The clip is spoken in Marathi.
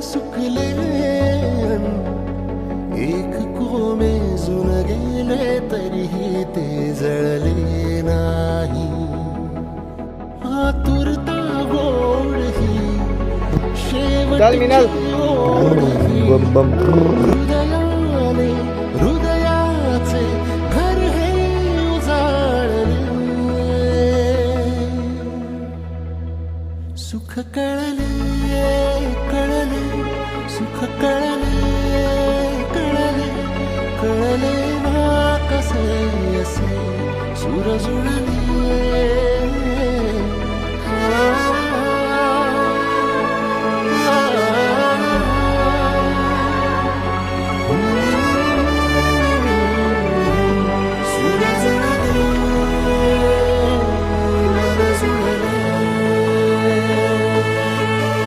सुकले एक कोमेजून गेले तरीही ते जळले नाही. आतुरता गोड ही शेवटची ओढ ही. हृदयाने हृदयाचे घर हे उजाळले. सुख कळले कळले सुख कळले कळले कळले ना कसे असे सूर जुळले.